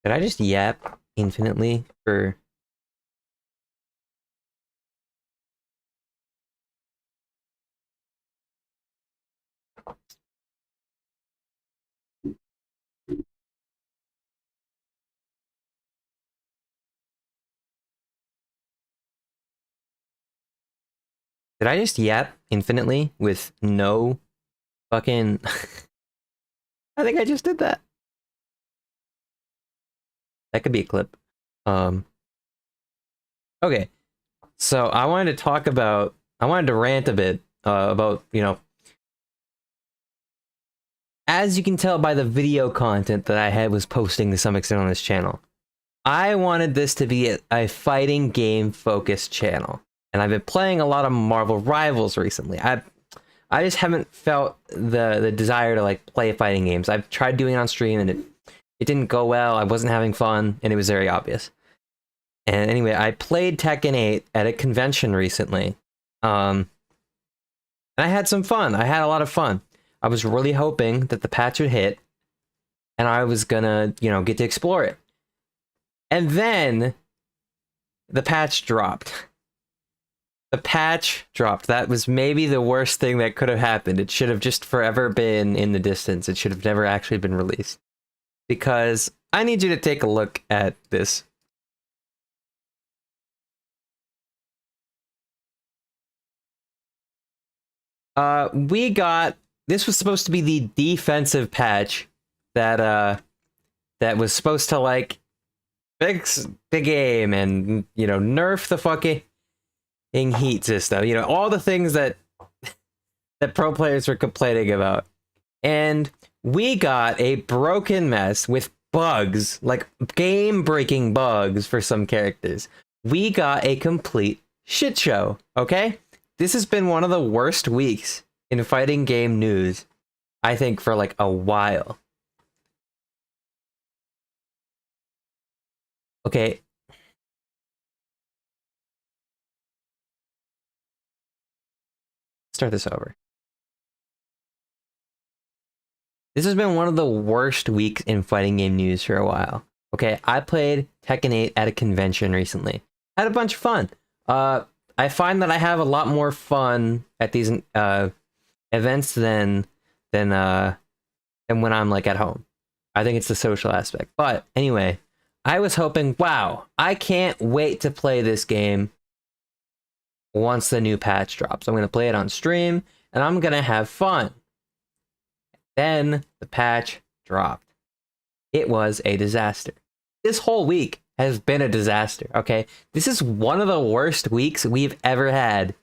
Did I just yap infinitely for... Did I just yap infinitely with no fucking... I think I just did that. That could be a clip. Okay. So I wanted to talk about... I wanted to rant a bit about, you know... As you can tell by the video content that I was posting to some extent on this channel, I wanted this to be a fighting game focused channel. And I've been playing a lot of Marvel Rivals recently. I just haven't felt the desire to like play fighting games. I've tried doing it on stream and it didn't go well. I wasn't having fun and it was very obvious. And anyway, I played Tekken 8 at a convention recently. And I had some fun. I had a lot of fun. I was really hoping that the patch would hit and I was gonna, you know, get to explore it. And then the patch dropped. The patch dropped. That was maybe the worst thing that could have happened. It should have just forever been in the distance. It should have never actually been released. Because I need you to take a look at this. This was supposed to be the defensive patch that that was supposed to like fix the game and, you know, nerf the fucking heat system, you know, all the things that pro players were complaining about. And we got a broken mess with bugs, like game-breaking bugs for some characters. We got a complete shit show, okay? This has been one of the worst weeks in fighting game news, I think, for like a while. Okay. Start this over. This has been one of the worst weeks in fighting game news for a while. Okay, I played Tekken 8 at a convention recently. Had a bunch of fun. I find that I have a lot more fun at these events than when I'm like at home. I think it's the social aspect. But anyway, I was hoping, wow, I can't wait to play this game once the new patch drops. I'm going to play it on stream and I'm going to have fun. Then the patch dropped. It was a disaster. This whole week has been a disaster, okay? This is one of the worst weeks we've ever had,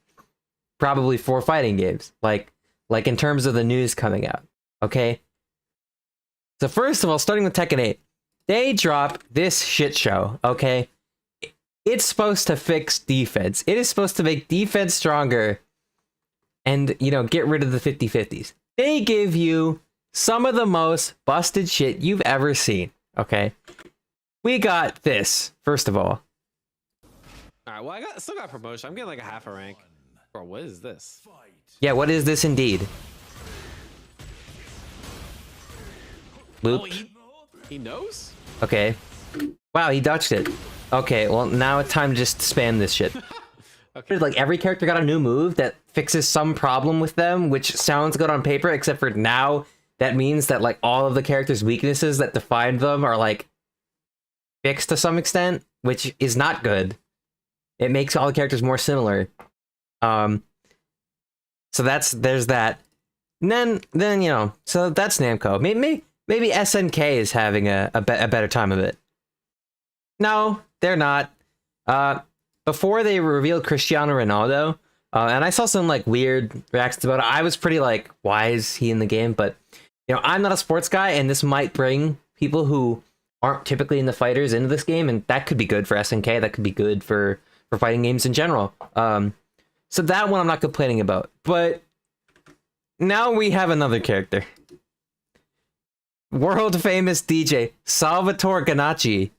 probably for fighting games, like in terms of the news coming out, okay? So first of all, starting with Tekken 8, they dropped this shit show, okay? It's supposed to fix defense. It is supposed to make defense stronger and, you know, get rid of the 50-50s. They give you some of the most busted shit you've ever seen, okay? We got this, first of all. Alright, well, still got promotion. I'm getting like a half a rank. Bro, what is this? Yeah, what is this indeed? Loop. Oh, he knows? Okay. Wow, he dodged it. Okay, well, now it's time to just spam this shit. Okay. Like, every character got a new move that fixes some problem with them, which sounds good on paper, except for now that means that, like, all of the characters' weaknesses that define them are, like, fixed to some extent, which is not good. It makes all the characters more similar. So there's that. And then, you know, so that's Namco. Maybe SNK is having a better time of it. No, they're not. Before they revealed Cristiano Ronaldo, and I saw some like weird reactions about it. I was pretty like, why is he in the game? But, you know, I'm not a sports guy, and this might bring people who aren't typically into fighters into this game, and that could be good for SNK. That could be good for fighting games in general. So that one I'm not complaining about. But now we have another character. World famous DJ Salvatore Ganacci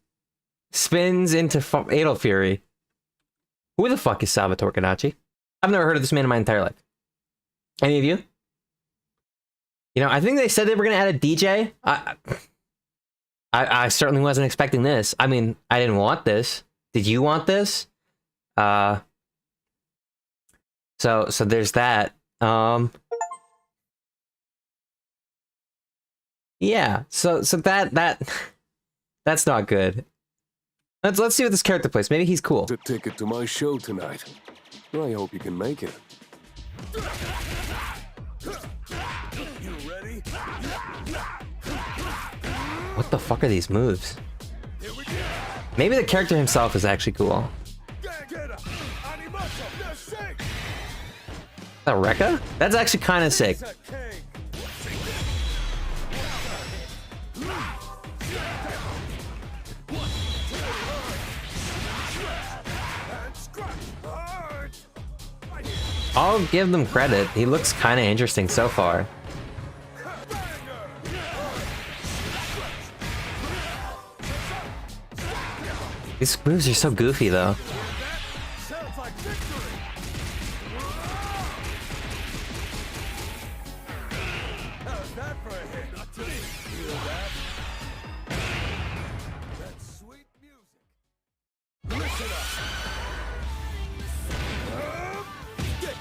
spins into Fatal Fury. Who the fuck is Salvatore Ganacci? I've never heard of this man in my entire life. Any of you? You know, I think they said they were going to add a DJ. I I certainly wasn't expecting this. I mean, I didn't want this. Did you want this? So there's that. Yeah. So that's not good. Let's see what this character plays. Maybe he's cool. A ticket to my show tonight. I hope you can make it. You ready? What the fuck are these moves? Maybe the character himself is actually cool. Is that Rekka? That's actually kind of sick. I'll give them credit. He looks kind of interesting so far. These moves are so goofy, though.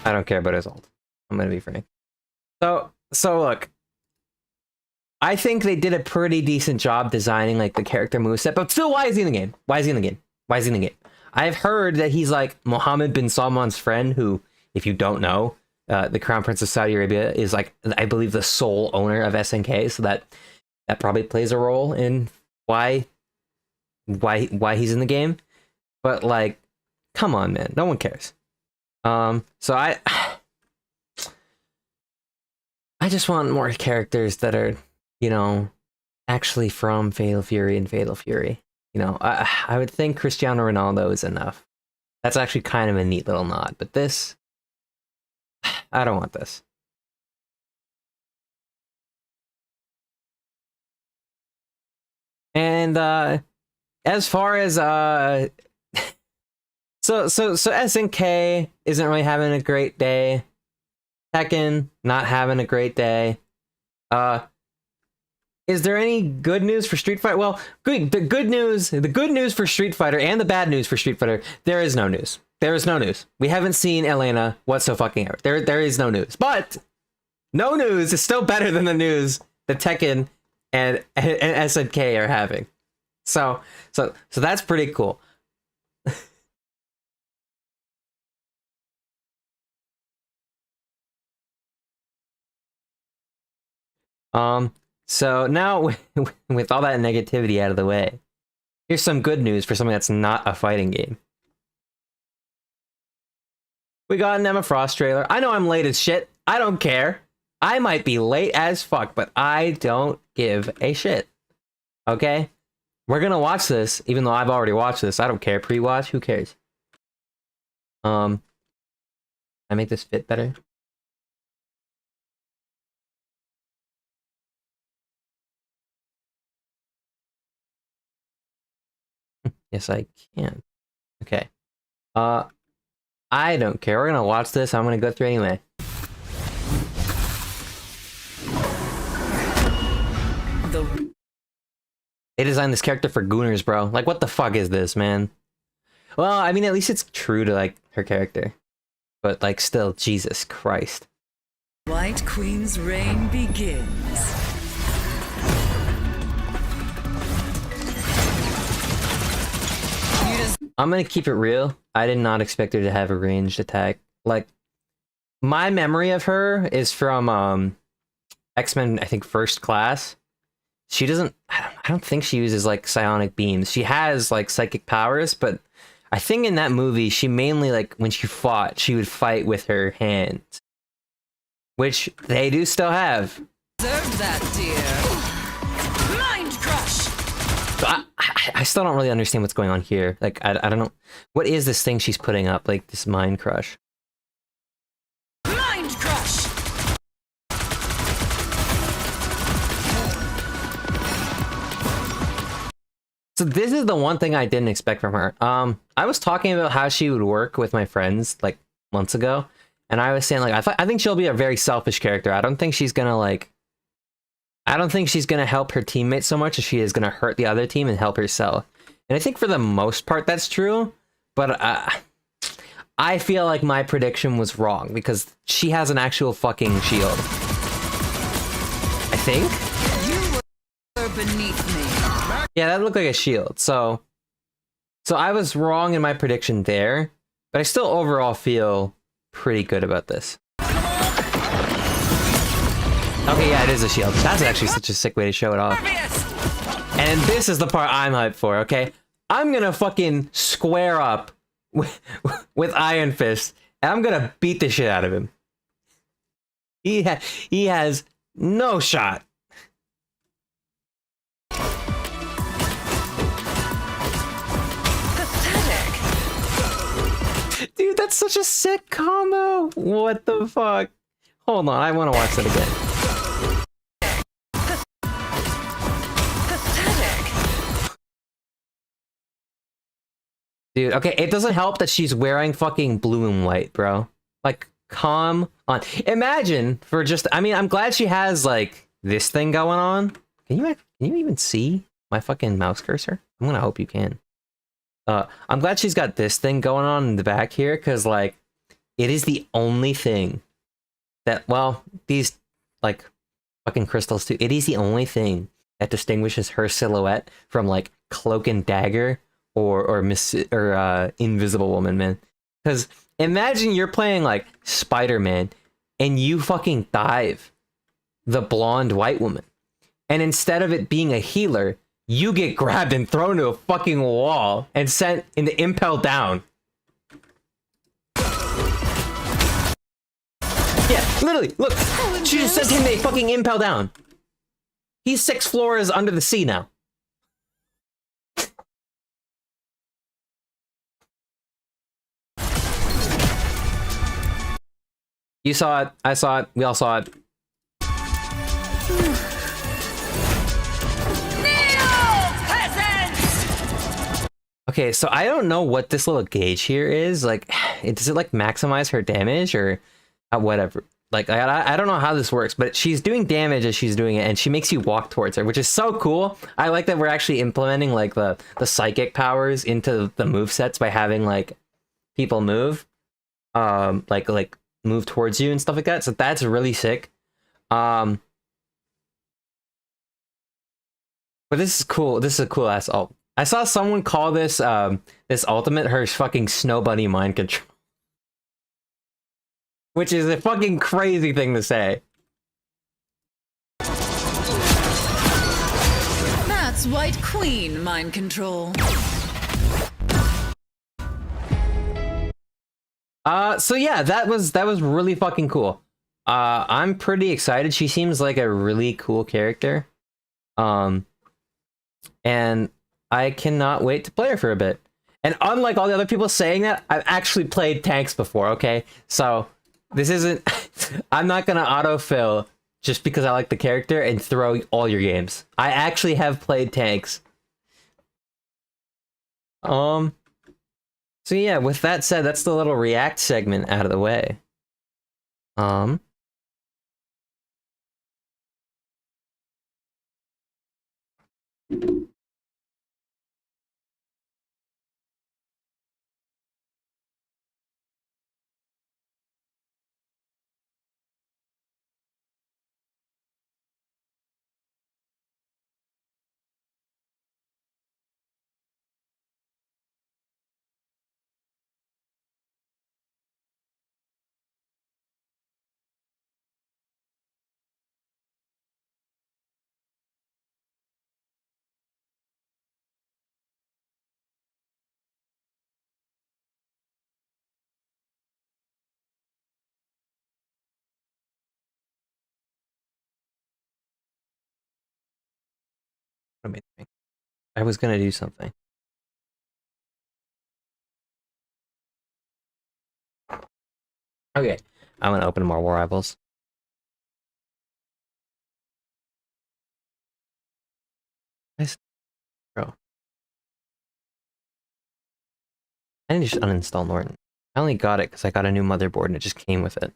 I don't care about his ult. I'm gonna be frank. So look. I think they did a pretty decent job designing like the character moveset, but still, why is he in the game? Why is he in the game? Why is he in the game? I've heard that he's like Mohammed bin Salman's friend, who, if you don't know, the Crown Prince of Saudi Arabia is like, I believe, the sole owner of SNK, so that probably plays a role in why he's in the game. But like, come on, man, no one cares. So I just want more characters that are, you know, actually from Fatal Fury and Fatal Fury. You know, I would think Cristiano Ronaldo is enough. That's actually kind of a neat little nod, but this, I don't want this. And as far as so SNK isn't really having a great day. Tekken not having a great day. Is there any good news for Street Fighter? Well, the good news for Street Fighter and the bad news for Street Fighter, there is no news. There is no news. We haven't seen Elena whatsoever. There is no news. But no news is still better than the news that Tekken and SNK are having. So that's pretty cool. So now with all that negativity out of the way, here's some good news for something that's not a fighting game. We got an Emma Frost trailer. I know I'm late as shit. I don't care. I might be late as fuck, but I don't give a shit. Okay? We're gonna watch this, even though I've already watched this. I don't care. Pre-watch, who cares? I make this fit better. Yes, I can. Okay. I don't care. We're gonna watch this. I'm gonna go through anyway. They designed this character for gooners, bro. Like, what the fuck is this, man? Well, I mean, at least it's true to, like, her character. But, like, still, Jesus Christ. White Queen's reign begins. I'm gonna keep it real. I did not expect her to have a ranged attack. Like, my memory of her is from X-Men, I think, First Class. She doesn't, I don't think she uses like psionic beams. She has like psychic powers, but I think in that movie, she mainly, like, when she fought, she would fight with her hands. Which they do still have. Serve that, dear. Mind crush. So I still don't really understand what's going on here. Like, I don't know. What is this thing she's putting up? Like, this mind crush. Mind crush. So this is the one thing I didn't expect from her. I was talking about how she would work with my friends, like, months ago. And I was saying, like, I think she'll be a very selfish character. I don't think she's gonna, like, I don't think she's gonna help her teammates so much as she is gonna hurt the other team and help herself. And I think for the most part that's true, but I feel like my prediction was wrong because she has an actual fucking shield. I think? You were beneath me. Yeah, that looked like a shield. So I was wrong in my prediction there, but I still overall feel pretty good about this. Okay, yeah, it is a shield. That's actually such a sick way to show it off. And this is the part I'm hyped for, okay? I'm gonna fucking square up with Iron Fist, and I'm gonna beat the shit out of him. He has no shot. Pathetic. Dude, that's such a sick combo. What the fuck? Hold on, I want to watch that again. Pathetic. Dude, okay, it doesn't help that she's wearing fucking blue and white, bro. Like, calm on. Imagine for just, I mean, I'm glad she has, like, this thing going on. Can you even see my fucking mouse cursor? I'm gonna hope you can. I'm glad she's got this thing going on in the back here, because, like, it is the only thing that, well, these, like, fucking crystals too, it is the only thing that distinguishes her silhouette from, like, Cloak and Dagger or Invisible Woman, man. Because imagine you're playing like Spider-Man and you fucking dive the blonde white woman, and instead of it being a healer, you get grabbed and thrown to a fucking wall and sent in the impel down. Yeah, literally, look, she just sent him a fucking impel down. He's 6 floors under the sea now. You saw it, I saw it, we all saw it. Okay, so I don't know what this little gauge here is. Like, does it like maximize her damage or whatever? Like, I don't know how this works, but she's doing damage as she's doing it, and she makes you walk towards her, which is so cool. I like that we're actually implementing like the psychic powers into the movesets by having like people move, like move towards you and stuff like that. So that's really sick. But this is cool. This is a cool ass ult. I saw someone call this this ultimate her fucking snow bunny mind control, which is a fucking crazy thing to say. That's White Queen mind control. So yeah, that was really fucking cool. I'm pretty excited. She seems like a really cool character. And I cannot wait to play her for a bit. And unlike all the other people saying that, I've actually played tanks before, okay? So this isn't I'm not gonna autofill just because I like the character and throw all your games. I actually have played tanks. So yeah, with that said, that's the little react segment out of the way. What am I doing? I was gonna do something. Okay, I'm gonna open more War Rivals. Nice, bro. I need to just uninstall Norton. I only got it because I got a new motherboard and it just came with it.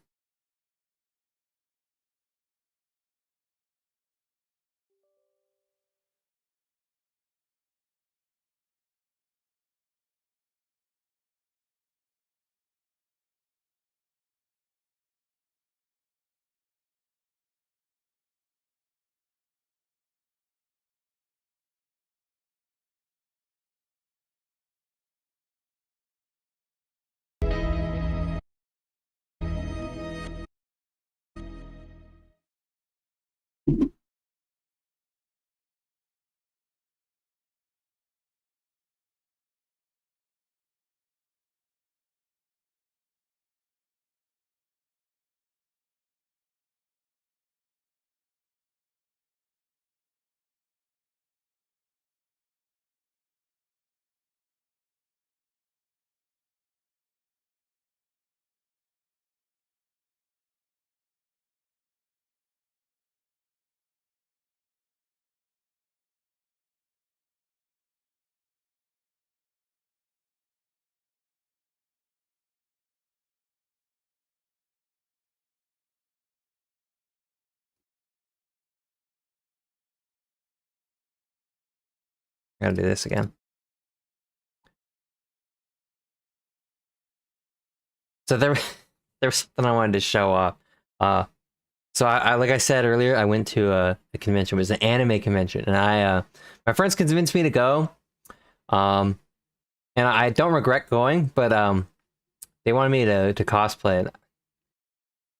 I gotta do this again. So there was something I wanted to show off. So I like I said earlier, I went to a convention. It was an anime convention, and my friends convinced me to go. And I don't regret going, but they wanted me to cosplay it.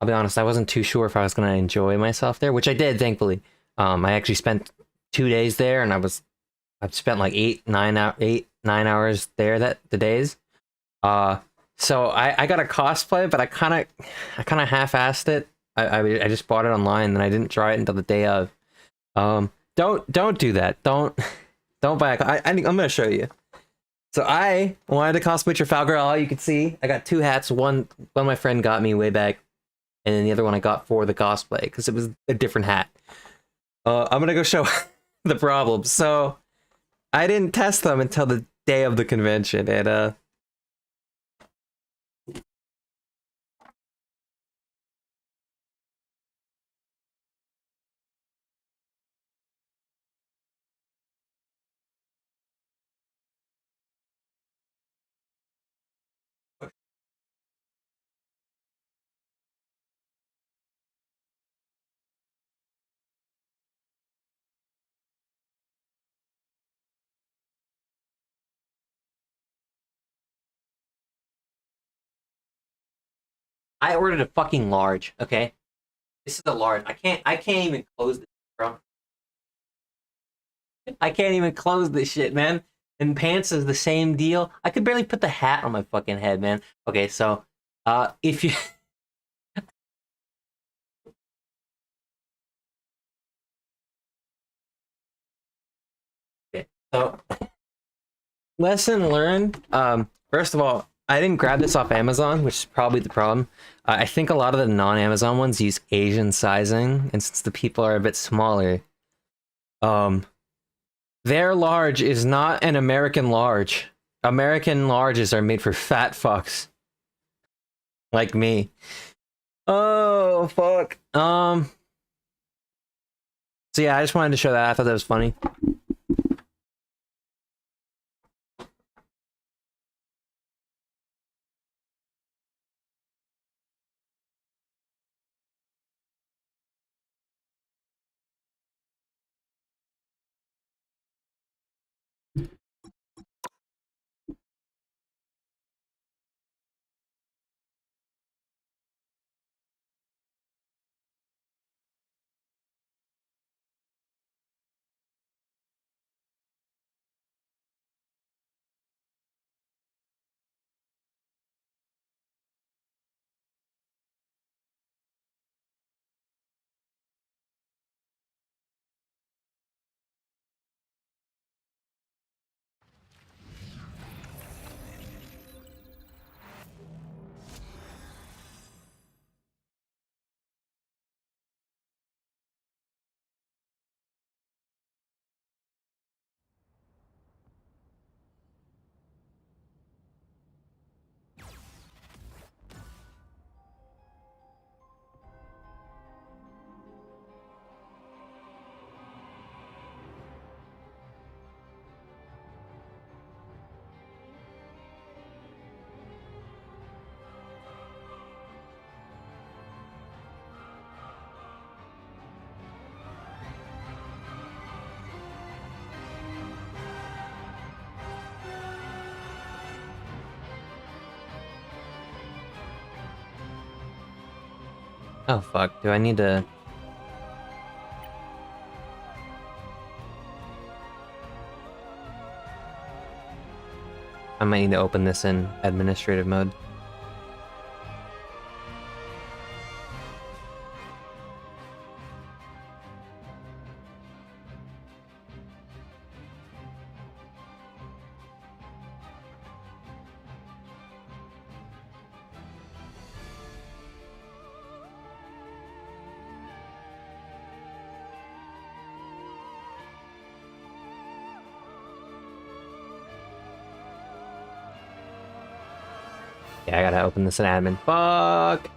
I'll be honest, I wasn't too sure if I was gonna enjoy myself there, which I did, thankfully. I actually spent 2 days there, and I've spent like 9 hours there the days. So I got a cosplay, but I kind of half-assed it. I just bought it online, and I didn't try it until the day of. Don't do that. Don't buy it. I'm gonna show you. So I wanted to cosplay Trafalgar Law. You can see I got 2 hats. One my friend got me way back, and then the other one I got for the cosplay because it was a different hat. I'm gonna go show the problem. So I didn't test them until the day of the convention, and I ordered a fucking large. Okay, this is a large. I can't even close this, bro. I can't even close this shit, man. And pants is the same deal. I could barely put the hat on my fucking head, man. Okay, so if you okay, so lesson learned. First of all, I didn't grab this off Amazon, which is probably the problem. I think a lot of the non-Amazon ones use Asian sizing, and since the people are a bit smaller, their large is not an American large. American larges are made for fat fucks like me. Oh fuck. So yeah, I just wanted to show that. I thought that was funny. Oh fuck, do I need to... I might need to open this in administrative mode. Yeah, I gotta open this in admin. Fuck!